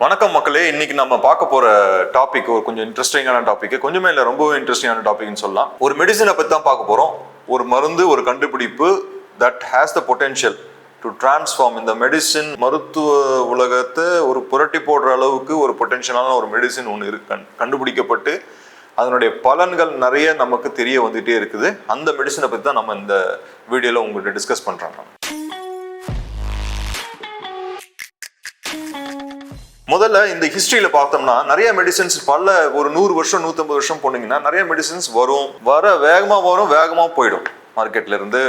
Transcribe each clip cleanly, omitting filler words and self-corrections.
வணக்கம் மக்களே. இன்னைக்கு நம்ம பார்க்க போற டாபிக் ஒரு கொஞ்சம் இன்ட்ரெஸ்டிங்கான டாபிக். கொஞ்சமே இல்லை, ரொம்பவே இன்ட்ரெஸ்டிங்கான டாபிக்னு சொல்லலாம். ஒரு மெடிசனை பற்றி தான் பார்க்க போறோம். ஒரு மருந்து, ஒரு கண்டுபிடிப்பு that has the potential to transform இந்த மெடிசின் மருத்துவ உலகத்தை ஒரு புரட்டி போடுற அளவுக்கு ஒரு பொட்டென்ஷியலான ஒரு மெடிசின் ஒன்று கண்டுபிடிக்கப்பட்டு அதனுடைய பலன்கள் நிறைய நமக்கு தெரிய வந்துட்டே இருக்குது. அந்த மெடிசனை பற்றி தான் நம்ம இந்த வீடியோவில் உங்கள்கிட்ட டிஸ்கஸ் பண்ணுறாங்க. முதல்ல இந்த ஹிஸ்டரியில பார்த்தோம்னா நிறைய மெடிசின்ஸ் ஒரு 100 வருஷம் 150 வருஷம் போனீங்கன்னா நிறைய மெடிசின்ஸ் வேகமா போயிடும் மார்க்கெட்ல இருந்து.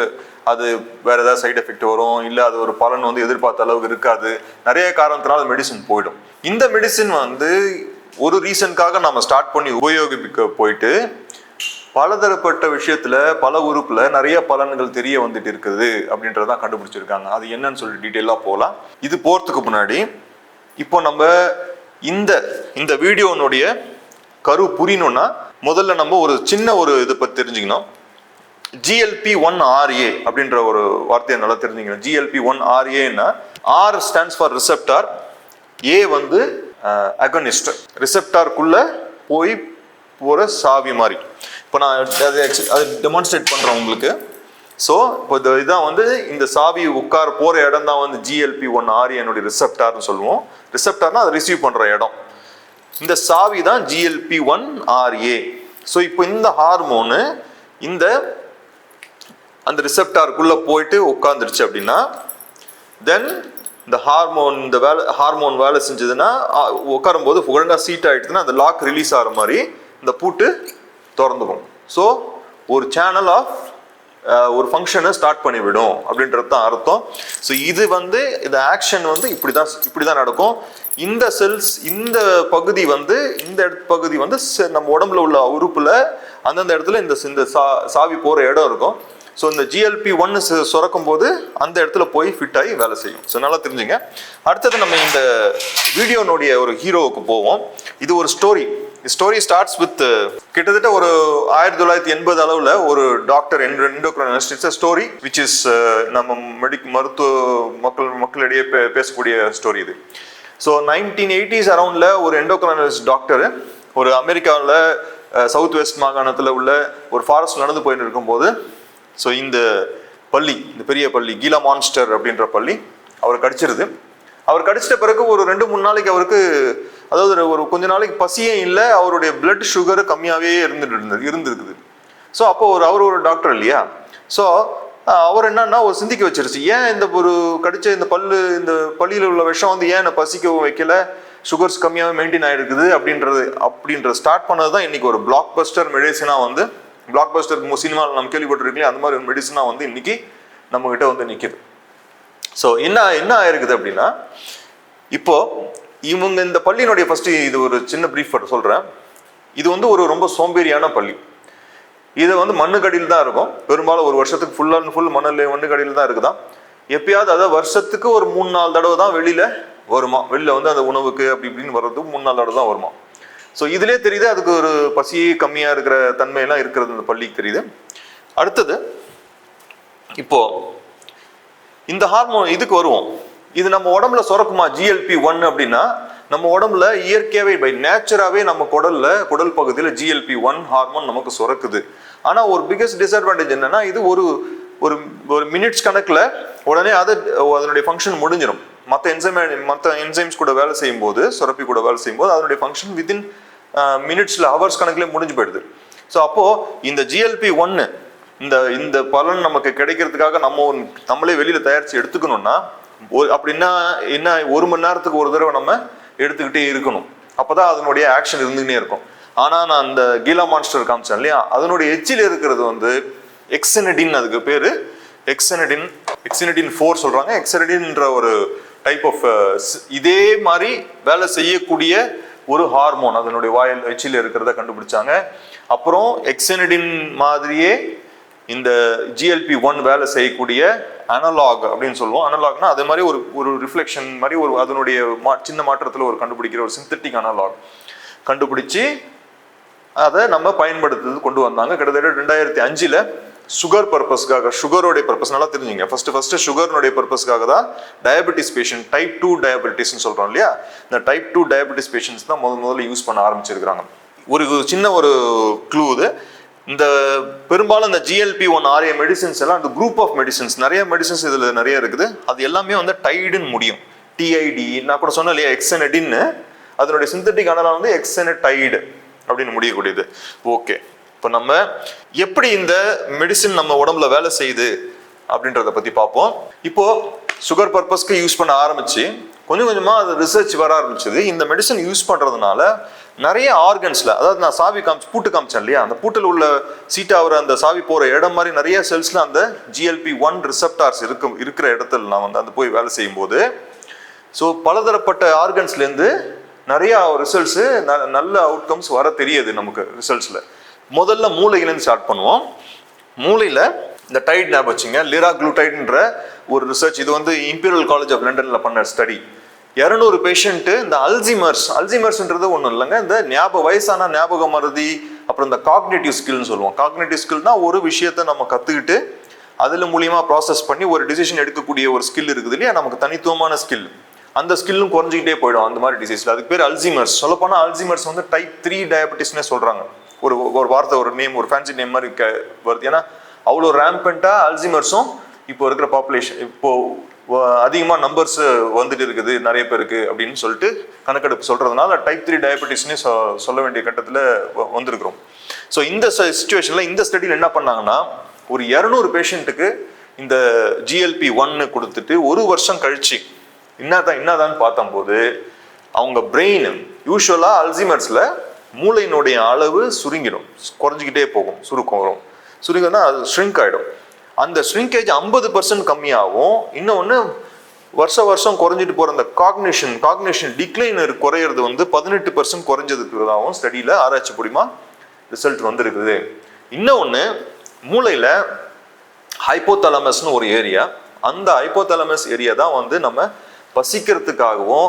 அது வேற ஏதாவது சைடு எஃபெக்ட் வரும், இல்லை அது ஒரு பலன் எதிர்பார்த்த அளவுக்கு இருக்காது. நிறைய காரணத்தினால மெடிசின் போயிடும். இந்த மெடிசின் ஒரு ரீசனுக்காக நம்ம ஸ்டார்ட் பண்ணி உபயோகிக்க போயிட்டு பலதரப்பட்ட விஷயத்துல பல உறுப்புல நிறைய பலன்கள் தெரிய வந்துட்டு இருக்குது அப்படின்றதான் கண்டுபிடிச்சிருக்காங்க. அது என்னன்னு சொல்லி டீட்டெயிலா போகலாம். இது போறதுக்கு முன்னாடி இப்போ நம்ம இந்த வீடியோனுடைய கரு புரியணும்னா முதல்ல நம்ம ஒரு சின்ன இதை பற்றி தெரிஞ்சுக்கணும். GLP-1RA அப்படின்ற ஒரு வார்த்தையை நல்லா தெரிஞ்சுக்கணும். GLP-1RAன்னா R stands for receptor, A அகனிஸ்ட். ரிசெப்டாருக்குள்ள போய் போற சாவி மாதிரி. இப்போ நான் அதை டெமான்ஸ்ட்ரேட் பண்றேன் உங்களுக்கு. ஸோ இப்போ இதான் இந்த சாவி உட்கார போற இடம் தான் GLP-1RA ரிசெப்டார்னு சொல்லுவோம். ரிசெப்டார்னா அதை ரிசீவ் பண்ற இடம். இந்த சாவி தான் GLP-1RA. ஸோ இப்போ இந்த ஹார்மோனு அந்த ரிசெப்டாருக்குள்ள போயிட்டு உட்காந்துருச்சு அப்படின்னா தென் இந்த ஹார்மோன் வேலை செஞ்சதுன்னா உட்காரும் போது ஒழுங்கா சீட் ஆயிடுச்சுன்னா அந்த லாக் ரிலீஸ் ஆகிற மாதிரி இந்த பூட்டு திறந்துக்கும். ஸோ ஒரு சேனல் ஆஃப் ஒரு ஃபங்க்ஷனை ஸ்டார்ட் பண்ணிவிடும் அப்படின்றது தான் அர்த்தம். ஸோ இந்த ஆக்ஷன் இப்படிதான் நடக்கும். இந்த செல்ஸ் இந்த பகுதி பகுதி நம்ம உடம்புல உள்ள உறுப்புல அந்தந்த இடத்துல இந்த சாவி போற இடம் இருக்கும். ஸோ இந்த GLP-1 சுரக்கும் போது அந்த இடத்துல போய் ஃபிட் ஆகி வேலை செய்யும். ஸோ நல்லா தெரிஞ்சுங்க. அடுத்தது நம்ம இந்த வீடியோனுடைய ஒரு ஹீரோவுக்கு போவோம். இது ஒரு ஸ்டோரி ஸ்டார்ட்ஸ் வித் கிட்டத்தட்ட ஒரு 1980 அளவில் ஒரு டாக்டர் எண்டோக்ரைனிஸ்ட் ஸ்டோரி விச் இஸ் நம்ம மருத்துவ மக்களிடையே பேசக்கூடிய ஸ்டோரி இது. ஸோ 1980s அரௌண்டில் ஒரு எண்டோக்ரைனிஸ்ட் டாக்டர் ஒரு அமெரிக்காவில் சவுத் வெஸ்ட் மாகாணத்தில் உள்ள ஒரு ஃபாரஸ்ட் நடந்து போயிட்டு இருக்கும்போது ஸோ இந்த பெரிய பள்ளி கீலா மான்ஸ்டர் அப்படின்ற பள்ளி அவர் கடிச்சிருது. அவர் கடிச்சிட்ட பிறகு ஒரு 2-3 நாளைக்கு அவருக்கு ஒரு கொஞ்ச நாளைக்கு பசியே இல்லை. அவருடைய பிளட் சுகர் கம்மியாகவே இருந்திருக்குது. ஸோ அப்போ அவர் ஒரு டாக்டர் இல்லையா. ஸோ அவர் என்னன்னா ஒரு சிந்திக்க வச்சிருச்சு, ஏன் கடிச்ச இந்த பள்ளியில் உள்ள விஷம் ஏன் பசிக்க வைக்கல, சுகர்ஸ் கம்மியாகவே மெயின்டைன் ஆகிருக்குது அப்படின்ற ஸ்டார்ட் பண்ணது தான் இன்னைக்கு ஒரு பிளாக் பஸ்டர் மெடிசனா பிளாக் பஸ்டர் சினிமாவில் நம்ம கேள்விப்பட்டிருக்கீங்களா, அந்த மாதிரி மெடிசனா இன்னைக்கு நம்ம கிட்ட நிற்கிது. ஸோ என்ன ஆயிருக்குது அப்படின்னா, இப்போ இவங்க இந்த பள்ளியினுடைய ஃபர்ஸ்ட் இது ஒரு சின்ன பிரீஃப் சொல்றேன். இது ஒரு ரொம்ப சோம்பேறியான பள்ளி. இது மண்ணுக்கடியில் தான் இருக்கும். பெரும்பாலும் ஒரு வருஷத்துக்கு ஃபுல் மண்ணுக்கடியில் தான் இருக்குதான். எப்பயாவது அதாவது வருஷத்துக்கு ஒரு 3-4 தடவை தான் வெளியில வருமா. வெளியில அந்த உணவுக்கு அப்படி இப்படின்னு வர்றதுக்கு 3-4 தடவை தான் வருமா. ஸோ இதுலேயே தெரியுது அதுக்கு ஒரு பசி கம்மியாக இருக்கிற தன்மையெல்லாம் இருக்கிறது இந்த பள்ளிக்கு தெரியுது. அடுத்தது இப்போ இந்த ஹார்மோன் இதுக்கு வருவோம். இது நம்ம உடம்புல சுரக்குமா GLP-1 அப்படின்னா, நம்ம உடம்புல இயற்கையாகவே பை நேச்சராகவே நம்ம குடல் பகுதியில் GLP-1 ஹார்மோன் நமக்கு சுரக்குது. ஆனால் ஒரு பிகெஸ்ட் டிஸ்அட்வான்டேஜ் என்னன்னா, இது ஒரு மினிட்ஸ் கணக்கில் உடனே அதனுடைய ஃபங்க்ஷன் முடிஞ்சிடும். மற்ற என்சைம்ஸ் கூட வேலை செய்யும் போது, சுரப்பி கூட வேலை செய்யும் போது அதனுடைய ஃபங்க்ஷன் வித்தின் மினிட்ஸ்ல ஹவர்ஸ் கணக்கிலே முடிஞ்சு போயிடுது. ஸோ அப்போ இந்த GLP-1 இந்த பலன் நமக்கு கிடைக்கிறதுக்காக நம்மளே வெளியில தயாரிச்சு எடுத்துக்கணும்னா அப்படின்னா என்ன, 1 மணி நேரத்துக்கு ஒரு தடவை நம்ம எடுத்துக்கிட்டே இருக்கணும். அப்பதான் அதனுடைய ஆக்ஷன் இருந்துகிட்டே இருக்கும். ஆனா நான் அந்த கீலா மான்ஸ்டர் காமிச்சேன் இல்லையா, அதனுடைய எச்சில் இருக்கிறது எக்ஸனடின். அதுக்கு பேரு எக்ஸனடின் 4 சொல்றாங்க. எக்ஸனடின்ற ஒரு டைப் ஆஃப் இதே மாதிரி வேலை செய்யக்கூடிய ஒரு ஹார்மோன் அதனுடைய எச்சில் இருக்கிறத கண்டுபிடிச்சாங்க. அப்புறம் எக்ஸனடின் மாதிரியே இந்த GLP-1 வேலை செய்யக்கூடிய அனலாக் அப்படின்னு சொல்லுவோம். அனலாக்னா அதே மாதிரி ஒரு ரிஃப்ளெக்ஷன் மாதிரி அதனுடைய சின்ன மாற்றத்தில் கண்டுபிடிக்கிற ஒரு சிந்தட்டிக் அனலாக் கண்டுபிடிச்சு அதை நம்ம பயன்படுத்துறது கொண்டு வந்தாங்க. கிட்டத்தட்ட 2005 சுகர் பர்பஸ்க்காக, சுகரோடைய பர்பஸ் நல்லா தெரிஞ்சுங்க. ஃபர்ஸ்ட் சுகர்னுடைய பர்பஸ்க்காக தான் டயபெட்டிஸ் பேஷண்ட், டைப் 2 டயபெட்டிஸ்ன்னு சொல்றோம் இல்லையா, இந்த டைப் 2 டயபெட்டிஸ் பேஷண்ட்ஸ் தான் முதல்ல யூஸ் பண்ண ஆரம்பிச்சிருக்காங்க. ஒரு சின்ன ஒரு க்ளூ இது. இந்த பெரும்பாலும் இந்த GLP-1 RA மெடிசின்ஸ் எல்லாம் இந்த குரூப் ஆஃப் மெடிசின்ஸ், நிறைய மெடிசின்ஸ் இதுல நிறைய இருக்குது. அது எல்லாமே வந்து டைடுன்னு முடியும். TID, நான் கூட சொன்னேன் இல்லையா, எக்ஸனடின்னு, அதனுடைய சிந்தட்டிக் அனலாக வந்து எக்ஸனடைடு அப்படின்னு முடியக்கூடியது. ஓகே, இப்போ நம்ம எப்படி இந்த மெடிசின் நம்ம உடம்புல வேலை செய்யுது அப்படின்றத பத்தி பார்ப்போம். இப்போ சுகர் பர்பஸ்க்கு யூஸ் பண்ண ஆரம்பிச்சு கொஞ்சம் கொஞ்சமா அது ரிசர்ச் வர ஆரம்பிச்சது. இந்த மெடிசன் யூஸ் பண்றதுனால நிறைய ஆர்கன்ஸ்ல, அதாவது நான் பூட்டு காமிச்சேன் இல்லையா, அந்த பூட்டில் உள்ள சீட்டாகிற அந்த சாவி போற இடம் மாதிரி நிறைய செல்ஸ்ல அந்த GLP-1 ரிசெப்டார்ஸ் இருக்கிற இடத்துல நான் வந்து அந்த போய் வேலை செய்யும் போது, ஸோ பலதரப்பட்ட ஆர்கன்ஸ்லேருந்து நிறைய ரிசல்ட்ஸு, நல்ல அவுட்கம்ஸ் வர தெரியுது நமக்கு ரிசல்ட்ஸில். முதல்ல மூளையிலேருந்து ஸ்டார்ட் பண்ணுவோம். மூளையில் இந்த டைட் ஞாபகம் வச்சுங்க, லிராக்ளூடைட்ன்ற ஒரு ரிசர்ச், இது வந்து இம்பீரியல் காலேஜ் ஆஃப் லண்டனில் பண்ண ஸ்டடி. 200 பேஷண்ட்டு இந்த அல்சைமர்ஸ்ன்றது ஒன்றும் இல்லைங்க, இந்த வயசான ஞாபக மறதி, அப்புறம் இந்த காக்னேட்டிவ் ஸ்கில்னு சொல்லுவோம். காக்னேட்டிவ் ஸ்கில்னா ஒரு விஷயத்தை நம்ம கற்றுக்கிட்டு அதில் மூலியமாக ப்ராசஸ் பண்ணி ஒரு டிசிஷன் எடுக்கக்கூடிய ஒரு ஸ்கில் இருக்குது இல்லையா, நமக்கு தனித்துவமான ஸ்கில். அந்த ஸ்கில்லும் குறைஞ்சிக்கிட்டே போயிடும் அந்த மாதிரி டிசீஸ்ல. அதுக்கு பேர் அல்சைமர்ஸ். சொல்லப்போனால் அல்சைமர்ஸ் வந்து டைப் 3 டயபெட்டிஸ்னே சொல்றாங்க. ஒரு வார்த்தை, ஒரு நேம், ஒரு ஃபேன்சி நேம் மாதிரி வருது. ஏன்னா அவ்வளோ ரேம்பெண்டா அல்சைமர்ஸும் இப்போ இருக்கிற பாப்புலேஷன், இப்போ அதிகமாக நம்பர்ஸ் வந்துட்டு இருக்குது நிறைய பேருக்கு அப்படின்னு சொல்லிட்டு கணக்கெடுப்பு சொல்றதுனால டைப் 3 டயபெட்டிஸ்னே சொல்ல வேண்டிய கட்டத்தில் வந்திருக்கிறோம். ஸோ இந்த சிச்சுவேஷன்ல இந்த ஸ்டடியில் என்ன பண்ணாங்கன்னா, ஒரு 200 பேஷண்ட்டுக்கு இந்த GLP-1 கொடுத்துட்டு 1 வருஷம் கழிச்சு என்னதான் பார்த்தம்போது, அவங்க பிரெயின் யூஸ்வலா அல்சைமர்ஸ்ல மூளையினுடைய அளவு சுருங்கிடும், குறைஞ்சிக்கிட்டே போகும், சுருக்கம் வரும். சுருங்கன்னா அது ஷ்ரிங்க் ஆகிடும். அந்த ஷ்ரிங்கேஜ் 50% கம்மியாகும். இன்னொன்று வருஷம் குறைஞ்சிட்டு போகிற அந்த காக்னிஷன் டிக்ளைன் குறையிறது வந்து 18% குறைஞ்சதுக்குதாகவும் ஸ்டடியில் ஆராய்ச்சி மூலியமா ரிசல்ட் வந்திருக்குது. இன்னொன்று, மூளையில் ஹைப்போதலமஸ்னு ஒரு ஏரியா, அந்த ஹைப்போதலமஸ் ஏரியா தான் வந்து நம்ம பசிக்கிறதுக்காகவும்,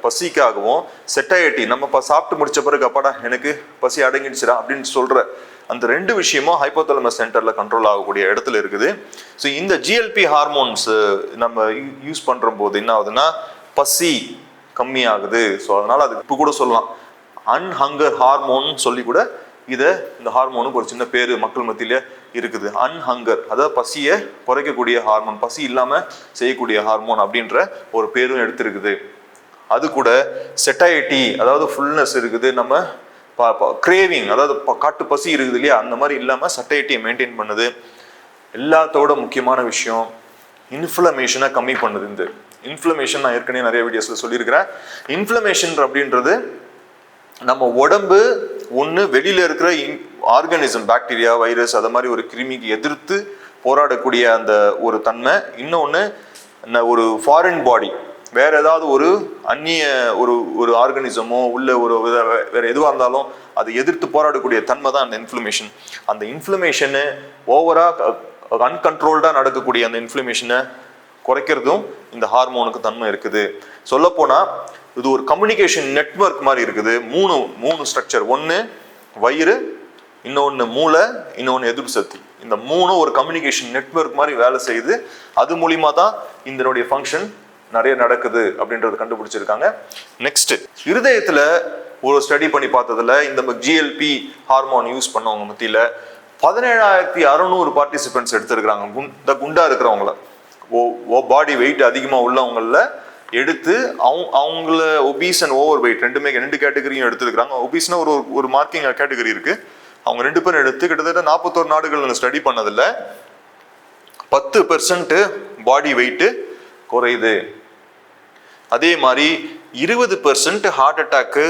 பசிக்காகவும், செட்டைட்டி, நம்ம சாப்பிட்டு முடிச்ச பிறகு அப்பாடா எனக்கு பசி அடங்கிடுச்சுடா அப்படின்னு சொல்ற அந்த 2 விஷயமும் ஹைப்போதலமஸ் சென்டர்ல கண்ட்ரோல் ஆகக்கூடிய இடத்துல இருக்குது. ஸோ இந்த GLP ஹார்மோன்ஸ் நம்ம யூஸ் பண்ற போது என்ன ஆகுதுன்னா, பசி கம்மியாகுது. ஸோ அதனால அதுக்கு இப்போ கூட சொல்லலாம் அன்ஹங்கர் ஹார்மோன் சொல்லி கூட இந்த ஹார்மோனுக்கு ஒரு சின்ன பேரு மக்கள் மத்தியில இருக்குது. அன்ஹங்கர், அதாவது பசியை குறைக்கக்கூடிய ஹார்மோன், பசி இல்லாம செய்யக்கூடிய ஹார்மோன் அப்படின்ற ஒரு பேரும் எடுத்திருக்குது. அது கூட செட்டைட்டி, அதாவது ஃபுல்னஸ் இருக்குது, நம்ம கிரேவிங், அதாவது காட்டு பசி இருக்குது இல்லையா, அந்த மாதிரி இல்லாம சட்டைட்டியை மெயின்டைன் பண்ணுது. எல்லாத்தோட முக்கியமான விஷயம், இன்ஃப்ளமேஷனை கம்மி பண்ணுது. இந்த இன்ஃப்ளமேஷன் நான் ஏற்கனவே நிறைய வீடியோஸ்ல சொல்லியிருக்கிறேன். இன்ஃப்ளமேஷன் அப்படின்றது நம்ம உடம்பு ஒன்று வெளியில இருக்கிற ஆர்கானிசம், பாக்டீரியா, வைரஸ், அதை மாதிரி ஒரு கிருமிக்கு எதிர்த்து போராடக்கூடிய அந்த ஒரு தன்மை. இன்னொன்று, ஒரு ஃபாரின் பாடி, வேற ஏதாவது ஒரு அந்நிய ஒரு ஆர்கானிசமோ உள்ள வேற எதுவாக இருந்தாலும் அதை எதிர்த்து போராடக்கூடிய தன்மை தான் அந்த இன்ஃப்ளமேஷன். அந்த இன்ஃப்ளமேஷனு ஓவரா அன்கண்ட்ரோல்டா நடக்கக்கூடிய அந்த இன்ஃப்ளமேஷனை குறைக்கிறதும் இந்த ஹார்மோனுக்கு தன்மை இருக்குது. சொல்லப்போனா இது ஒரு கம்யூனிகேஷன் நெட்வொர்க் மாதிரி இருக்குது. மூணு ஸ்ட்ரக்சர், ஒன்று வயிறு, இன்னொன்று மூளை, இன்னொன்று எதிர்ப்பு சக்தி. இந்த மூணும் ஒரு கம்யூனிகேஷன் நெட்வொர்க் மாதிரி வேலை செய்யுது. அது மூலியமா தான் இதனுடைய ஃபங்க்ஷன் நிறைய நடக்குது அப்படின்றது கண்டுபிடிச்சிருக்காங்க. நெக்ஸ்ட், இருதயத்துல ஒரு ஸ்டடி பண்ணி பார்த்ததுல இந்த GLP ஹார்மோன் யூஸ் பண்ணவங்க மத்தியில 17,600 பார்ட்டிசிபென்ட்ஸ் எடுத்திருக்கிறாங்க. இந்த குண்டா இருக்கிறவங்கள, பாடி வெயிட் அதிகமா உள்ளவங்கள எடுத்து அவங்கள ஒபீஸ் அண்ட் ஓவர் வெயிட் ரெண்டு கேட்டகரியும் எடுத்துருக்காங்க. ஒபீஸ்னா ஒரு மார்க்கிங் கேட்டகரி இருக்கு. அவங்க 2 பேரும் எடுத்து கிட்டத்தட்ட 41 நாடுகள் ஸ்டடி பண்ணதில்ல 10% பாடி வெயிட் குறையுது. அதே மாதிரி 20% ஹார்ட் அட்டாக்கு,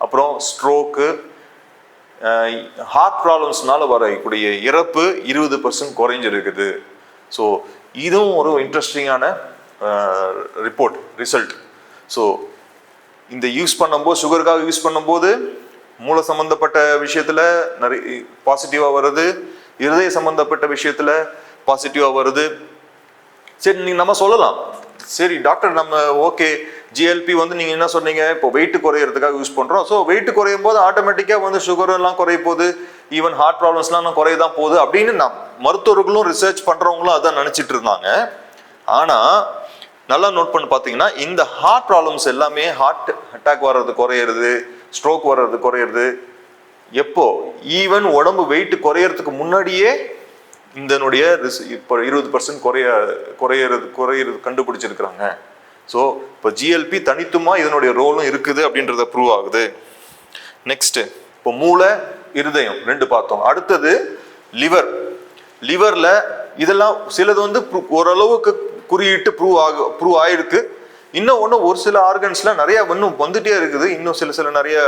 அப்புறம் ஸ்ட்ரோக்கு, ஹார்ட் ப்ராப்ளம்ஸ்னால வரக்கூடிய இறப்பு 20% குறைஞ்சிருக்குது. ஸோ இதுவும் ஒரு இன்ட்ரெஸ்டிங்கான ரிசல்ட். ஸோ இந்த யூஸ் பண்ணும்போது, சுகருக்காக யூஸ் பண்ணும்போது மூளை சம்பந்தப்பட்ட விஷயத்துல நிறைய பாசிட்டிவா வருது, இருதய சம்பந்தப்பட்ட விஷயத்துல பாசிட்டிவா வருது. சரி, நம்ம சொல்லலாம், சரி டாக்டர் நம்ம ஓகே ஜிஎல்பி வந்து நீங்கள் என்ன சொன்னீங்க, இப்போ வெயிட் குறையிறதுக்காக யூஸ் பண்ணுறோம். ஸோ வெயிட் குறையும் போது ஆட்டோமேட்டிக்காக வந்து சுகர் எல்லாம் குறைய போகுது, ஈவன் ஹார்ட் ப்ராப்ளம்ஸ்லாம் குறைய தான் போகுது அப்படின்னு மருத்துவர்களும் ரிசர்ச் பண்ணுறவங்களும் அதான் நினச்சிட்டு இருந்தாங்க. ஆனால் நல்லா நோட் பண்ணி பார்த்தீங்கன்னா இந்த ஹார்ட் ப்ராப்ளம்ஸ் எல்லாமே, ஹார்ட் அட்டாக் வர்றது குறையிறது, ஸ்ட்ரோக் வர்றது குறையிறது எப்போ, ஈவன் உடம்பு வெயிட் குறையறதுக்கு முன்னாடியே இதனுடைய இப்போ 20% குறையிறது கண்டுபிடிச்சிருக்கிறாங்க. ஸோ இப்போ ஜிஎல்பி தனித்துவமா இதனுடைய ரோலும் இருக்குது அப்படின்றத ப்ரூவ் ஆகுது. நெக்ஸ்ட் இப்போ மூளை, இருதயம் ரெண்டு பார்த்தோம். அடுத்தது லிவர்ல இதெல்லாம் சிலது வந்து ஓரளவுக்கு குறியிட்டு ப்ரூவ் ஆயிருக்கு. இன்னும் ஒரு சில ஆர்கன்ஸ்ல நிறைய இன்னும் வந்துட்டே இருக்குது. இன்னும் சில நிறைய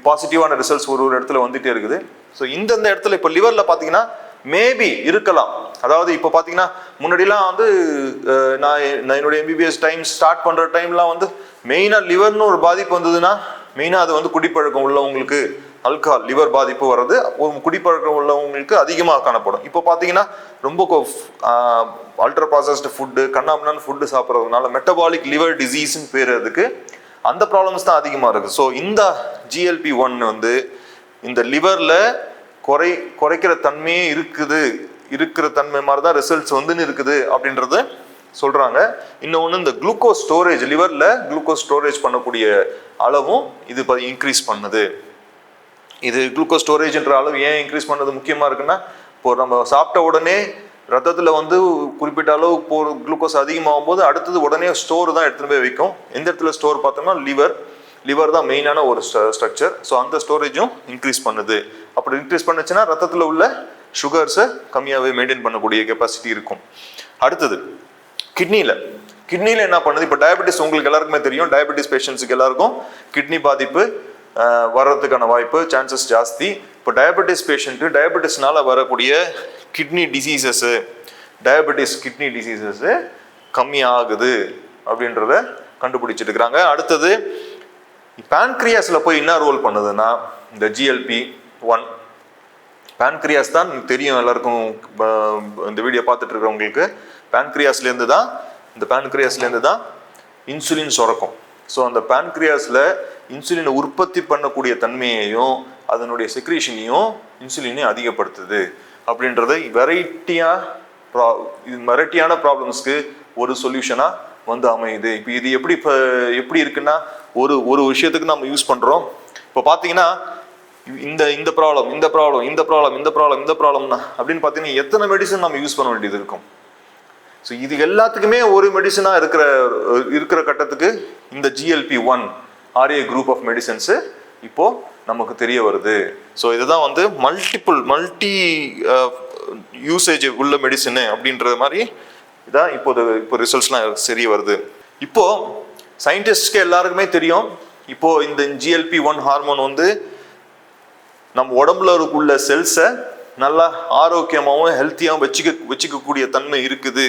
பாசிட்டிவான ரிசல்ட்ஸ் ஒரு இடத்துல வந்துட்டே இருக்குது. ஸோ இந்த இடத்துல இப்போ லிவர்ல பார்த்தீங்கன்னா மேபி இருக்கலாம். அதாவது இப்போ பார்த்தீங்கன்னா முன்னாடிலாம் வந்து நான் என்னுடைய எம்பிபிஎஸ் டைம் ஸ்டார்ட் பண்ணுற டைம்லாம் வந்து மெயினாக லிவர்னு ஒரு பாதிப்பு வந்ததுன்னா மெயினாக அது வந்து குடிப்பழக்கம் உள்ளவங்களுக்கு ஆல்கஹால் லிவர் பாதிப்பு வர்றது ஒரு குடிப்பழக்கம் உள்ளவங்களுக்கு அதிகமாக காணப்படும். இப்போ பார்த்தீங்கன்னா ரொம்ப அல்ட்ரா ப்ராசஸ்டு ஃபுட்டு, கண்ணாமண்ணான ஃபுட்டு சாப்பிட்றதுனால மெட்டபாலிக் லிவர் டிசீஸ்ன்னு பேர் அதுக்கு, அந்த ப்ராப்ளம்ஸ் தான் அதிகமாக இருக்குது. ஸோ இந்த GLP-1 வந்து இந்த லிவரில் குறைக்கிற தன்மையே இருக்கிற தன்மை மாதிரி தான் ரிசல்ட்ஸ் வந்து இருக்குது அப்படின்றத சொல்றாங்க. இன்னொன்று இந்த குளுக்கோஸ் ஸ்டோரேஜ், லிவர்ல குளுக்கோஸ் ஸ்டோரேஜ் பண்ணக்கூடிய அளவும் இது இன்க்ரீஸ் பண்ணுது. இது குளுக்கோஸ் ஸ்டோரேஜ்ன்ற அளவு ஏன் இன்க்ரீஸ் பண்ணது முக்கியமா இருக்குன்னா, இப்போ நம்ம சாப்பிட்ட உடனே ரத்தத்தில் வந்து குறிப்பிட்ட அளவு குளுக்கோஸ் அதிகமாகும் போது அடுத்தது உடனே ஸ்டோர் தான் எடுத்துகிட்டு போய் வைக்கும். எந்த இடத்துல ஸ்டோர் பார்த்தோம்னா லிவர் தான் மெயினான ஒரு ஸ்ட்ரக்சர். ஸோ அந்த ஸ்டோரேஜும் இன்க்ரீஸ் பண்ணுது. அப்படி இன்க்ரீஸ் பண்ணுச்சுன்னா ரத்தத்தில் உள்ள சுகர்ஸை கம்மியாகவே மெயின்டைன் பண்ணக்கூடிய கெப்பாசிட்டி இருக்கும். அடுத்தது கிட்னியில் என்ன பண்ணுது, இப்போ டயபெட்டிஸ் உங்களுக்கு எல்லாருக்குமே தெரியும். டயபெட்டிஸ் பேஷண்ட்ஸுக்கு எல்லாருக்கும் கிட்னி பாதிப்பு வர்றதுக்கான வாய்ப்பு சான்சஸ் ஜாஸ்தி. இப்போ டயபெட்டிஸ் பேஷண்ட்டு டயபெட்டிஸ்னால வரக்கூடிய கிட்னி டிசீசஸ்ஸு கம்மியாகுது அப்படின்றத கண்டுபிடிச்சிட்டு இருக்கிறாங்க. அடுத்தது பேன்க்ரியாஸில் போய் என்ன ரோல் பண்ணுதுன்னா, இந்த GLP-1 பேன்க்ரியாஸ் தான் தெரியும் எல்லாருக்கும். இந்த வீடியோ பார்த்துட்டு இருக்கிறவங்களுக்கு பேன்க்ரியாஸ்லேருந்து தான் இன்சுலின் சுரக்கும். ஸோ அந்த பேன்க்ரியாஸில் இன்சுலினை உற்பத்தி பண்ணக்கூடிய தன்மையையும் அதனுடைய செக்ரீஷனையும் இன்சுலினையும் அதிகப்படுத்துது அப்படின்றத வெரைட்டியான ப்ராப்ளம்ஸ்க்கு ஒரு சொல்யூஷனாக வந்து அமையுது. இப்போ இது எப்படி இருக்குன்னா, ஒரு விஷயத்துக்கு நம்ம யூஸ் பண்ணுறோம். இப்போ பார்த்தீங்கன்னா இந்த ப்ராப்ளம்னா அப்படின்னு பார்த்தீங்கன்னா எத்தனை மெடிசன் நம்ம யூஸ் பண்ண வேண்டியது இருக்கும். ஸோ இது எல்லாத்துக்குமே ஒரு மெடிசனாக இருக்கிற கட்டத்துக்கு இந்த GLP-1 RA group of medicines இப்போ நமக்கு தெரிய வருது. ஸோ இதுதான் வந்து மல்டி யூசேஜ் உள்ள மெடிசனு அப்படின்ற மாதிரி இதான் இப்போ ரிசல்ட்ஸ்லாம் சரி வருது. இப்போ சயின்டிஸ்ட்க்கு எல்லாருக்குமே தெரியும், இப்போ இந்த GLP-1 ஹார்மோன் வந்து நம்ம உடம்புல உள்ள செல்ஸை நல்லா ஆரோக்கியமாகவும் ஹெல்த்தியாகவும் வச்சுக்கக்கூடிய தன்மை இருக்குது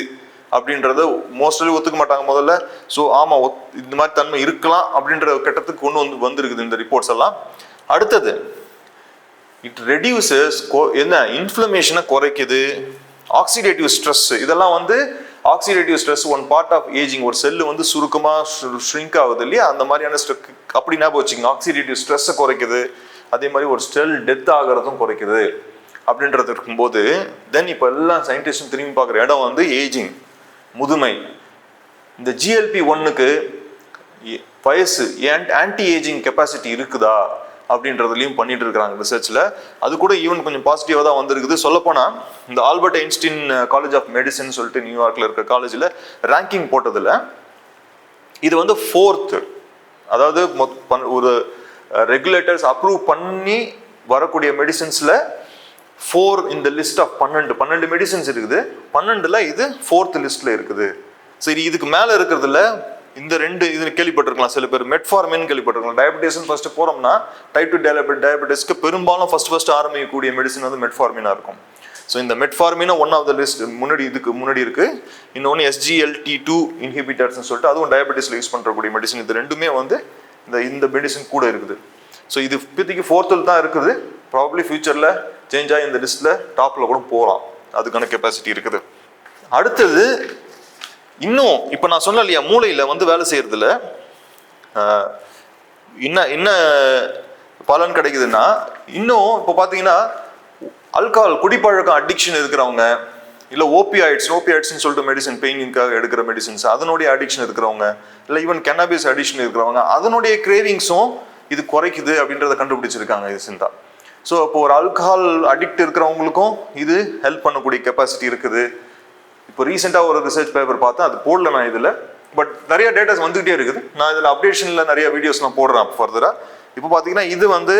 அப்படின்றத மோஸ்ட்லி ஒத்துக்க மாட்டாங்க முதல்ல. ஸோ ஆமாம், இந்த மாதிரி தன்மை இருக்கலாம் அப்படின்ற கட்டத்துக்கு வந்துருக்குது இந்த ரிப்போர்ட்ஸ் எல்லாம். அடுத்தது இட் ரெடியூசஸ் இன்ஃப்ளமேஷனை குறைக்குது, ஆக்சிடேட்டிவ் ஸ்ட்ரெஸ். இதெல்லாம் வந்து oxidative stress one part of ageing. ஒரு செல்லு வந்து சுருக்கமாக ஷ்ரிங்க் ஆகுது இல்லையா, அந்த மாதிரியான அப்படி ஞாபகம் வச்சுக்கோங்க. ஆக்சிடேட்டிவ் ஸ்ட்ரெஸ்ஸை குறைக்குது, அதே மாதிரி ஒரு செல் டெத் ஆகிறதும் குறைக்குது அப்படின்றது இருக்கும்போது தென் இப்போ எல்லாம் சயின்டிஸ்டும் திரும்பி பார்க்குற இடம் வந்து ஏஜிங், முதுமை. இந்த GLP-1க்கு வயசு ஆன்டி ஏஜிங் கெப்பாசிட்டி இருக்குதா அப்படின்றதுலையும் பண்ணிட்டு இருக்கிறாங்க ரிசர்ச்சில். அது கூட ஈவன் கொஞ்சம் பாசிட்டிவாக தான் வந்திருக்குது. சொல்லப்போனால் இந்த Albert Einstein College of Medicine சொல்லிட்டு நியூயார்க்கில் இருக்கிற காலேஜில் ரேங்கிங் போட்டதில் இது வந்து 4th, அதாவது ஒரு ரெகுலேட்டர்ஸ் அப்ரூவ் பண்ணி வரக்கூடிய மெடிசன்ஸில் 4 இந்த லிஸ்ட் ஆஃப் 12 மெடிசன்ஸ் இருக்குது. 12ல் இது 4th லிஸ்ட்டில் இருக்குது. சரி, இதுக்கு மேலே இருக்கிறதுல இந்த 2 இது கேள்விப்பட்டிருக்கலாம் சில பேர், மெட்ஃபார்மின் கேள்விப்பட்டிருக்கலாம். டயபெட்டிஸ்ன்னு ஃபர்ஸ்ட் போகிறோம்னா டைப் 2 டயபெட்டிஸ்க்கு பெரும்பாலும் ஃபர்ஸ்ட் ஆரம்பிக்கக்கூடிய மெடிசன் வந்து மெட்ஃபார்மினாக இருக்கும். ஸோ இந்த மெட்ஃபார்மினா ஒன் ஆஃப் த லிஸ்ட் முன்னாடி இருக்கு. இன்னொன்று SGLT2 இன்ஹிபிட்டர்ஸ்ன்னு சொல்லிட்டு அதுவும் டயபெட்டிஸில் யூஸ் பண்ணுறக்கூடிய மெடிசன். இது ரெண்டுமே வந்து இந்த மெடிசன் கூட இருக்குது. ஸோ இது இப்போதைக்கு 4th தான் இருக்குது. ப்ராபப்ளி ஃபியூச்சரில் சேஞ்ச் ஆகி இந்த லிஸ்ட்டில் டாப்பில் கூட போகலாம், அதுக்கான கெப்பாசிட்டி இருக்குது. அடுத்தது இன்னும் இப்போ நான் சொன்னேன் இல்லையா, மூளையில் வந்து வேலை செய்யறதுல என்ன பலன் கிடைக்குதுன்னா, இன்னும் இப்போ பார்த்தீங்கன்னா ஆல்கஹால் குடிப்பழக்கம் அடிக்ஷன் இருக்கிறவங்க, இல்லை ஓபியாய்ட்ஸ்னு சொல்லிட்டு மெடிசன், பெயினுக்காக எடுக்கிற மெடிசன்ஸ், அதனுடைய அடிக்ஷன் இருக்கிறவங்க, இல்லை ஈவன் கென்னபிஸ் அடிக்ஷன் இருக்கிறவங்க, அதனுடைய கிரேவிங்ஸும் இது குறைக்குது அப்படின்றத கண்டுபிடிச்சிருக்காங்க ரீசெண்டா. ஸோ இப்போ ஒரு ஆல்கஹால் அடிக்ட் இருக்கிறவங்களுக்கும் இது ஹெல்ப் பண்ணக்கூடிய கெப்பாசிட்டி இருக்குது. இப்போ ரீசெண்டாக ஒரு ரிசர்ச் பேப்பர் பார்த்தேன், அது போடல நான் இதில், பட் நிறைய டேட்டாஸ் வந்துகிட்டே இருக்குது. நான் இதில் அப்டேஷனில் நிறைய வீடியோஸ்லாம் போடுறேன் ஃபர்தராக. இப்போ பார்த்தீங்கன்னா இது வந்து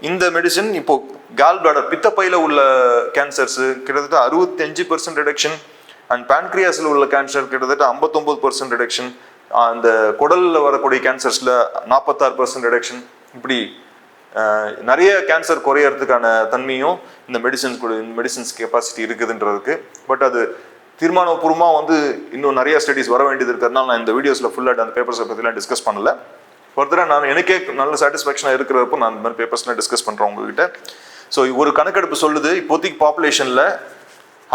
இந்த மெடிசன் இப்போ கால் பிளாடர், பித்தப்பையில் உள்ள கேன்சர்ஸ் கிட்டத்தட்ட 65% ரிடக்ஷன், அண்ட் பேன்க்ரியாஸில் உள்ள கேன்சர் கிட்டத்தட்ட 59% ரிடக்ஷன், அந்த குடலில் வரக்கூடிய கேன்சர்ஸில் 46% ரிடக்ஷன், இப்படி நிறைய கேன்சர் குறையறதுக்கான தன்மையும் இந்த மெடிசன்ஸ் கெப்பாசிட்டி இருக்குதுன்றதுக்கு. பட் அது தீர்மானபூர்வமாக வந்து இன்னும் நிறைய ஸ்டடிஸ் வர வேண்டியது இருக்கிறதுனால நான் இந்த வீடியோஸில் ஃபுல்லாக அந்த பேப்பர்ஸை பற்றிலாம் டிஸ்கஸ் பண்ணல. ஃபர்தராக நான் எனக்கே நல்ல சாட்டிஸ்ஃபேக்ஷனாக இருக்கிறப்போ நான் இந்த மாதிரி பேப்பர்ஸ்லாம் டிஸ்கஸ் பண்ணுறேன் உங்ககிட்ட. ஸோ ஒரு கணக்கெடுப்பு சொல்லுது, இப்போதைக்கு பாப்புலேஷனில்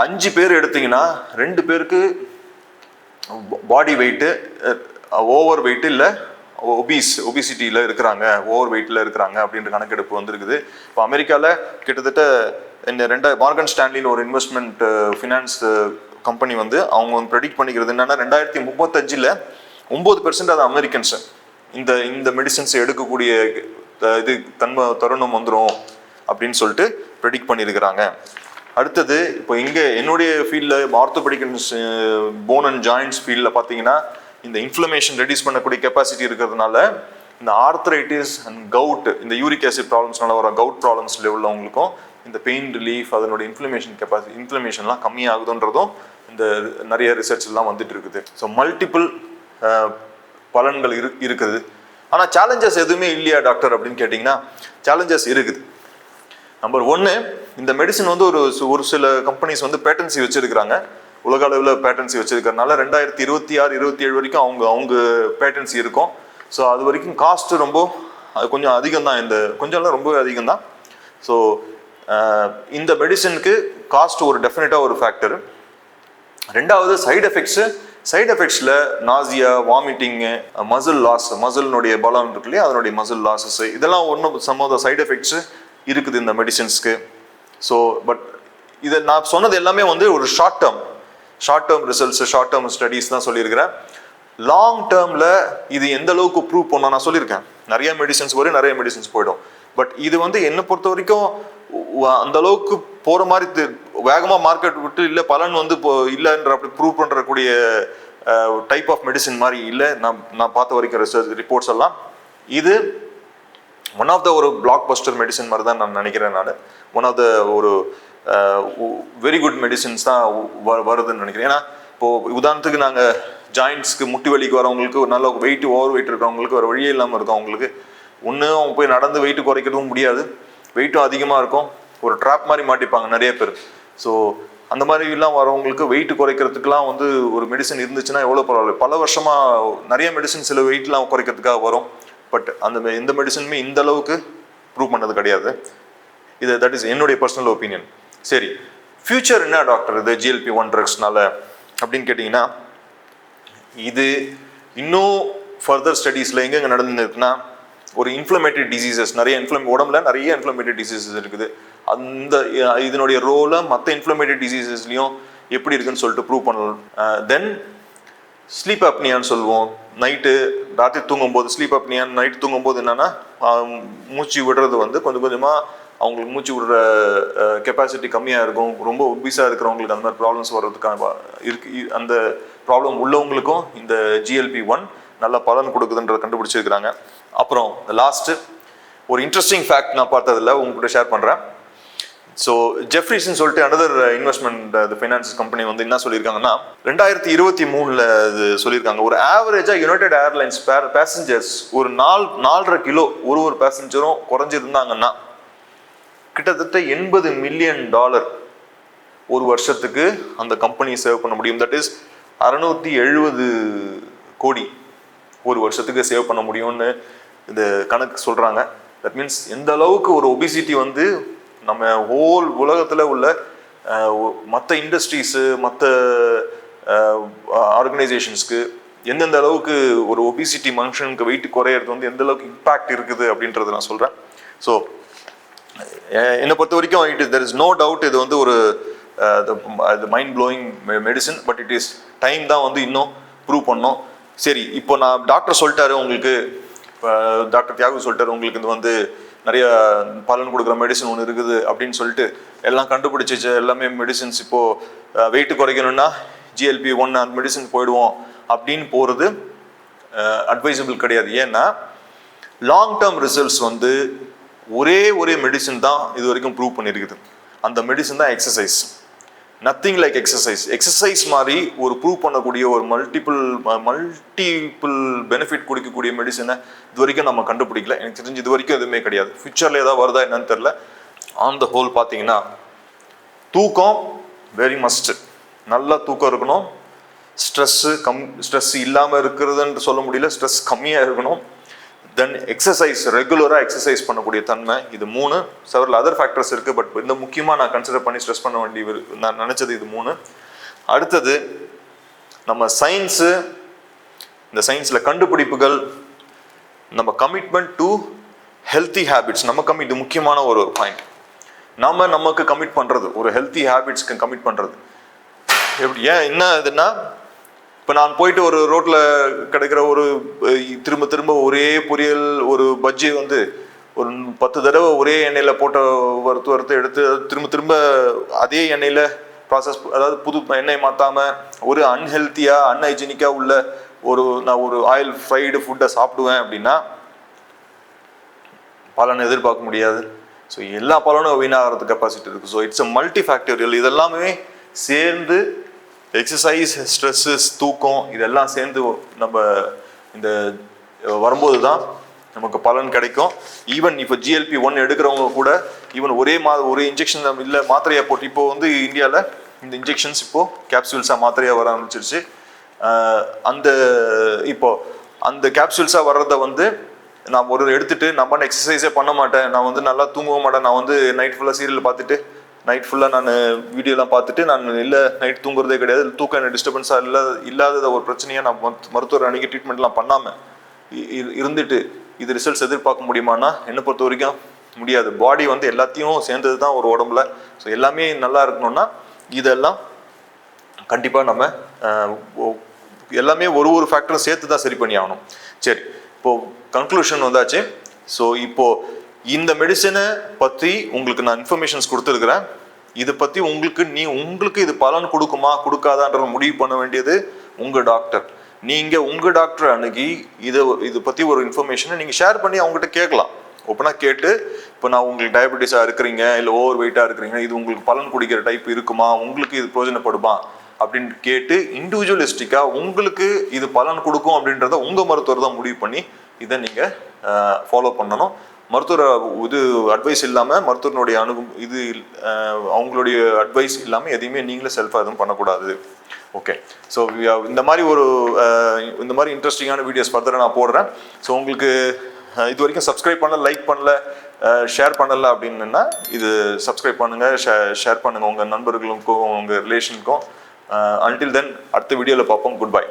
5 பேர் எடுத்தீங்கன்னா 2 பேருக்கு பாடி வெயிட்டு ஓவர் வெயிட் இல்லை ஒபிசிட்டியில் இருக்கிறாங்க, ஓவர் வெயிட்டில் இருக்கிறாங்க அப்படின்ற கணக்கெடுப்பு வந்துருக்குது. இப்போ அமெரிக்காவில் கிட்டத்தட்ட மார்கன் ஸ்டான்லின்னு ஒரு இன்வெஸ்ட்மெண்ட் ஃபினான்ஸ் கம்பெனி வந்து அவங்க வந்து ப்ரெடிக்ட் பண்ணிக்கிறது என்னன்னா 2035 9% அது அமெரிக்கன்ஸு இந்த மெடிசன்ஸை எடுக்கக்கூடிய இது தருணம் வந்துடும் அப்படின்னு சொல்லிட்டு ப்ரெடிக்ட் பண்ணியிருக்கிறாங்க. அடுத்தது இப்போ இங்கே என்னுடைய ஃபீல்டில் ஆர்த்தோபெடிக் போன் அண்ட் ஜாயின்ட்ஸ் ஃபீல்டில் பார்த்தீங்கன்னா இந்த இன்ஃப்ளமேஷன் ரெடியூஸ் பண்ணக்கூடிய கெப்பாசிட்டி இருக்கிறதுனால இந்த ஆர்த்ரைட்டிஸ் அண்ட் கவுட், இந்த யூரிக் ஆசிட் ப்ராப்ளம்ஸ்னால வர கவுட் ப்ராப்ளம்ஸில் உள்ளவங்களுக்கும் இந்த பெயின் ரிலீஃப், அதனுடைய இன்ஃப்ளமேஷன்லாம் கம்மியாகுதுன்றதும் இந்த நிறைய ரிசர்ச் எல்லாம் வந்துட்டு இருக்குது. ஸோ மல்டிபிள் பலன்கள் இருக்குது. ஆனால் சேலஞ்சஸ் எதுவுமே இல்லையா டாக்டர் அப்படின்னு கேட்டிங்கன்னா, சேலஞ்சஸ் இருக்குது. நம்பர் 1, இந்த மெடிசன் வந்து ஒரு சில கம்பெனிஸ் வந்து பேட்டன்சி வச்சிருக்கிறாங்க, உலக அளவில் பேட்டன்சி வச்சிருக்கிறதுனால 2026-27 வரைக்கும் அவங்க பேட்டன்சி இருக்கும். ஸோ அது வரைக்கும் காஸ்ட் அது கொஞ்சம் அதிகம் தான், கொஞ்சம்லாம் ரொம்ப அதிகம் தான். ஸோ இந்த மெடிசனுக்கு காஸ்ட் ஒரு டெஃபினட்டாக ஒரு ஃபேக்டரு. 2வது சைடு எஃபெக்ட்ஸில் நாசியா, வாமிட்டிங்கு, மசில்னுடைய பலம் இருக்கு இல்லையா, அதனுடைய மசில் லாஸஸ், இதெல்லாம் some of the side effects இருக்குது இந்த மெடிசன்ஸ்க்கு. ஸோ பட் இதை நான் சொன்னது எல்லாமே வந்து ஒரு short term results, short term studies தான் சொல்லியிருக்கிறேன். லாங் டேர்மில் இது எந்த அளவுக்கு ப்ரூவ் பண்ண நான் சொல்லியிருக்கேன். நிறைய மெடிசன்ஸ் வரும், நிறைய மெடிசன்ஸ் போயிடும். பட் இது வந்து என்னை பொறுத்த வரைக்கும் அந்த அளவுக்கு போகிற மாதிரி வேகமாக மார்க்கெட் விட்டு இல்லை பலன் வந்து இப்போ இல்லைன்ற அப்படி ப்ரூவ் பண்ணுறக்கூடிய டைப் ஆஃப் மெடிசன் மாதிரி இல்லை நான் பார்த்த வரைக்கும் ரிப்போர்ட்ஸ் எல்லாம். இது ஒன் ஆஃப் த ஒரு பிளாக் பஸ்டர் மெடிசன் மாதிரி தான் நான் நினைக்கிறேன். ஒன் ஆஃப் த ஒரு வெரி குட் மெடிசன்ஸ் தான் வருதுன்னு நினைக்கிறேன். ஏன்னா இப்போது உதாரணத்துக்கு நாங்கள் ஜாயின்ட்ஸ்க்கு முட்டி வலிக்கு வரவங்களுக்கு, ஒரு நல்ல ஓவர் வெயிட் இருக்கிறவங்களுக்கு வேறு வழியே இல்லாமல் இருக்கும். அவங்களுக்கு ஒன்று அவங்க போய் நடந்து வெயிட்டு குறைக்கிறதும் முடியாது, வெயிட்டும் அதிகமாக இருக்கும், ஒரு ட்ராப் மாதிரி மாட்டிப்பாங்க நிறைய பேர். ஸோ அந்த மாதிரிலாம் வரவங்களுக்கு வெயிட் குறைக்கிறதுக்குலாம் வந்து ஒரு மெடிசன் இருந்துச்சுன்னா எவ்வளோ பரவாயில்ல. பல வருஷமாக நிறைய மெடிசன் சில வெயிட்லாம் குறைக்கிறதுக்காக வரும். பட் எந்த மெடிசனுமே இந்த அளவுக்கு ப்ரூவ் பண்ணது கிடையாது. தட் இஸ் என்னுடைய பர்சனல் ஒப்பீனியன். சரி, ஃபியூச்சர் என்ன டாக்டர் இது GLP-1 ட்ரக்ஸ்னால அப்படின்னு கேட்டிங்கன்னா, இது இன்னும் ஃபர்தர் ஸ்டடீஸில் எங்கெங்கே நடந்துருக்குன்னா, ஒரு இன்ஃப்ளமேட்டரி டிசீசஸ் உடம்புல நிறைய இன்ஃப்ளமேட்டரி டிசீசஸ் இருக்குது. இதனுடைய ரோலை மற்ற இன்ஃப்ளமேட்டரி டிசீசஸ்லையும் எப்படி இருக்குன்னு சொல்லிட்டு ப்ரூவ் பண்ணலாம். தென் ஸ்லீப் அப்னியான்னு சொல்லுவோம். ராத்திரி தூங்கும்போது ஸ்லீப் அப்னியான், நைட்டு தூங்கும்போது என்னன்னா மூச்சு விடுறது வந்து கொஞ்சம் கொஞ்சமாக அவங்களுக்கு மூச்சு விடுற கெப்பாசிட்டி கம்மியாக இருக்கும். ரொம்ப ஒபிஸாக இருக்கிறவங்களுக்கு அந்த மாதிரி ப்ராப்ளம்ஸ் வர்றதுக்கான அந்த ப்ராப்ளம் உள்ளவங்களுக்கும் இந்த GLP-1 நல்ல பலன் கொடுக்குதுன்றத கண்டுபிடிச்சிருக்கிறாங்க. அப்புறம் லாஸ்ட்டு ஒரு இன்ட்ரெஸ்டிங் ஃபேக்ட் நான் பார்த்ததில்ல, உங்ககிட்ட ஷேர் பண்ணுறேன். ஸோ ஜெஃப்ரிஸ்ன்னு சொல்லிட்டு அனதர் இன்வெஸ்ட்மெண்ட் ஃபைனான்ஸ் கம்பெனி வந்து என்ன சொல்லியிருக்காங்கன்னா, 2023 இது சொல்லியிருக்காங்க, ஒரு ஆவரேஜாக யுனைடெட் ஏர்லைன்ஸ் பேசஞ்சர்ஸ் ஒரு 4.5 கிலோ ஒரு பேசஞ்சரும் குறைஞ்சிருந்தாங்கன்னா கிட்டத்தட்ட $80 மில்லியன் ஒரு வருஷத்துக்கு அந்த கம்பெனி சேவ் பண்ண முடியும். தட் இஸ் 670 கோடி ஒரு வருஷத்துக்கு சேவ் பண்ண முடியும்னு இந்த கணக்கு சொல்கிறாங்க. தட் மீன்ஸ் எந்த அளவுக்கு ஒரு ஒபிசிட்டி வந்து நம்ம ஹோல் உலகத்தில் உள்ள மற்ற இண்டஸ்ட்ரீஸு, மற்ற ஆர்கனைசேஷன்ஸ்க்கு எந்தெந்த அளவுக்கு ஒரு ஒபிசிட்டி மனுஷனுக்கு வெயிட் குறையிறது வந்து எந்த அளவுக்கு இம்பாக்ட் இருக்குது அப்படின்றத நான் சொல்கிறேன். ஸோ என்னை பொறுத்த வரைக்கும் தெர் இஸ் நோ டவுட் இது வந்து ஒரு mind blowing medicine. But it is time தான் வந்து இன்னும் ப்ரூவ் பண்ணோம். சரி, இப்போ நான் டாக்டர் சொல்லிட்டாரு உங்களுக்கு, டாக்டர் தியாகு சொல்லிட்டாரு உங்களுக்கு இது வந்து நிறைய பலன் கொடுக்குற மெடிசன் ஒன்று இருக்குது அப்படின்னு சொல்லிட்டு எல்லாம் கண்டுபிடிச்சிச்சு எல்லாமே மெடிசன்ஸ் இப்போது வெயிட் குறைக்கணும்னா GLP-1 அந்த மெடிசன் போயிடுவோம் அப்படின்னு போகிறது அட்வைசபிள் கிடையாது. ஏன்னா லாங் டேர்ம் ரிசல்ட்ஸ் வந்து ஒரே மெடிசன் தான் இது வரைக்கும் ப்ரூவ் பண்ணியிருக்குது. அந்த மெடிசன் தான் எக்ஸசைஸ். நத்திங் லைக் எக்ஸசைஸ் மாதிரி ஒரு ப்ரூவ் பண்ணக்கூடிய ஒரு மல்டிபிள் பெனிஃபிட் கொடுக்கக்கூடிய மெடிசனை இது வரைக்கும் நம்ம கண்டுபிடிக்கல. எனக்கு தெரிஞ்சு இது வரைக்கும் எதுவுமே கிடையாது. ஃபியூச்சரில் ஏதாவது வருதா என்னன்னு தெரில. ஆன் த ஹோல் பார்த்தீங்கன்னா தூக்கம் வெரி மஸ்ட். நல்லா தூக்கம் இருக்கணும். ஸ்ட்ரெஸ் இல்லாமல் இருக்கிறதுன்னு சொல்ல முடியல, ஸ்ட்ரெஸ் கம்மியாக இருக்கணும். தென் எக்ஸசைஸ், ரெகுலராக எக்ஸசைஸ் பண்ணக்கூடிய தன்மை. இது 3. செவரல் அதர் ஃபேக்டர்ஸ் இருக்குது. பட் இந்த முக்கியமாக நான் கன்சிடர் பண்ணி ஸ்ட்ரெஸ் பண்ண வேண்டிய நான் நினச்சது இது 3. அடுத்தது நம்ம சயின்ஸு, இந்த சயின்ஸில் கண்டுபிடிப்புகள், நம்ம கமிட்மெண்ட் டு ஹெல்த்தி ஹேபிட்ஸ். இது முக்கியமான ஒரு பாயிண்ட். நமக்கு கமிட் பண்ணுறது, ஒரு ஹெல்த்தி ஹேபிட்ஸ்க்கு கமிட் பண்ணுறது எப்படி, என்ன இதுன்னா, இப்போ நான் போயிட்டு ஒரு ரோட்டில் கிடைக்கிற ஒரு திரும்ப ஒரே பொரியல் ஒரு பஜ்ஜி வந்து ஒரு 10 தடவை ஒரே எண்ணெயில் போட்ட வறுத்து எடுத்து திரும்ப அதே எண்ணெயில் ப்ராசஸ், அதாவது புது எண்ணெய் மாற்றாமல் ஒரு அன்ஹெல்த்தியாக அன்ஹைஜீனிக்காக உள்ள நான் ஒரு ஆயில் ஃப்ரைடு ஃபுட்டை சாப்பிடுவேன் அப்படின்னா பலனை எதிர்பார்க்க முடியாது. ஸோ எல்லா பலனும் வீணாகிறது கெப்பாசிட்டி இருக்குது. So it's a multi factorial. இதெல்லாமே சேர்ந்து எக்ஸசைஸ், ஸ்ட்ரெஸ்ஸஸ், தூக்கம் இதெல்லாம் சேர்ந்து நம்ம இந்த வரும்போது தான் நமக்கு பலன் கிடைக்கும். ஈவன் இப்போ GLP-1 எடுக்கிறவங்க கூட ஈவன் ஒரே இன்ஜெக்ஷன் இல்லை மாத்திரையாக போட்டு, இப்போ வந்து இந்தியாவில் இந்த இன்ஜெக்ஷன்ஸ் இப்போது கேப்சூல்ஸாக மாத்திரையாக வர ஆரம்பிச்சிருச்சு. அந்த கேப்சூல்ஸாக வர்றதை வந்து நான் எடுத்துட்டு நம்ம எக்ஸசைஸே பண்ண மாட்டேன், நான் வந்து நல்லா தூங்கவும் மாட்டேன், நான் வந்து நைட் ஃபுல்லாக சீரியல் பார்த்துட்டு நைட் ஃபுல்லாக நான் வீடியோலாம் பார்த்துட்டு நான் இல்லை நைட் தூங்குறதே கிடையாது, தூக்கம் என்ன டிஸ்டர்பன்ஸாக இல்லாத ஒரு பிரச்சனையாக நான் மருத்துவர் அன்றைக்கி ட்ரீட்மெண்ட்லாம் பண்ணாமல் இருந்துட்டு இது ரிசல்ட்ஸ் எதிர்பார்க்க முடியுமானா என்னை பொறுத்த வரைக்கும் முடியாது. பாடி வந்து எல்லாத்தையும் சேர்ந்தது தான் ஒரு உடம்புல. ஸோ எல்லாமே நல்லா இருக்கணும்னா இதெல்லாம் கண்டிப்பாக நம்ம எல்லாமே ஒரு ஃபேக்டரும் சேர்த்து தான் சரி பண்ணி ஆகணும். சரி, இப்போது கன்க்ளூஷன் வந்தாச்சு. ஸோ இப்போது இந்த மெடிசனை பற்றி உங்களுக்கு நான் இன்ஃபர்மேஷன்ஸ் கொடுத்துருக்குறேன். இதை பற்றி உங்களுக்கு இது பலன் கொடுக்குமா கொடுக்காதான்ற முடிவு பண்ண வேண்டியது உங்கள் டாக்டர். நீங்கள் உங்கள் டாக்டர் அணுகி இதை பற்றி ஒரு இன்ஃபர்மேஷனை நீங்கள் ஷேர் பண்ணி அவங்ககிட்ட கேட்கலாம். ஓப்பனாக கேட்டு, இப்போ நான் உங்களுக்கு டயபெட்டிஸாக இருக்கிறீங்க, இல்லை ஓவர் வெயிட்டாக இருக்கிறீங்க, இது உங்களுக்கு பலன் குடிக்கிற டைப் இருக்குமா, உங்களுக்கு இது பிரயோஜனப்படுமா அப்படின்னு கேட்டு இண்டிவிஜுவலிஸ்டிக்காக உங்களுக்கு இது பலன் கொடுக்கும் அப்படின்றத உங்கள் மருத்துவர் தான் முடிவு பண்ணி இதை நீங்கள் ஃபாலோ பண்ணணும். மருத்துவர் அட்வைஸ் இல்லாமல், மருத்துவனுடைய அவங்களுடைய அட்வைஸ் இல்லாமல் எதையுமே நீங்களே செல்ஃபாக எதுவும் பண்ணக்கூடாது. ஓகே, ஸோ இந்த மாதிரி இன்ட்ரெஸ்டிங்கான வீடியோஸ் ஃபர்தராக நான் போடுறேன். ஸோ உங்களுக்கு இது வரைக்கும் சப்ஸ்கிரைப் பண்ணல, லைக் பண்ணல, ஷேர் பண்ணலை அப்படின்னா இது சப்ஸ்கிரைப் பண்ணுங்கள், ஷேர் பண்ணுங்கள் உங்கள் நண்பர்களுக்கும் உங்கள் ரிலேஷனுக்கும். அன்டில் தென் அடுத்த வீடியோவில் பார்ப்போம். Good bye.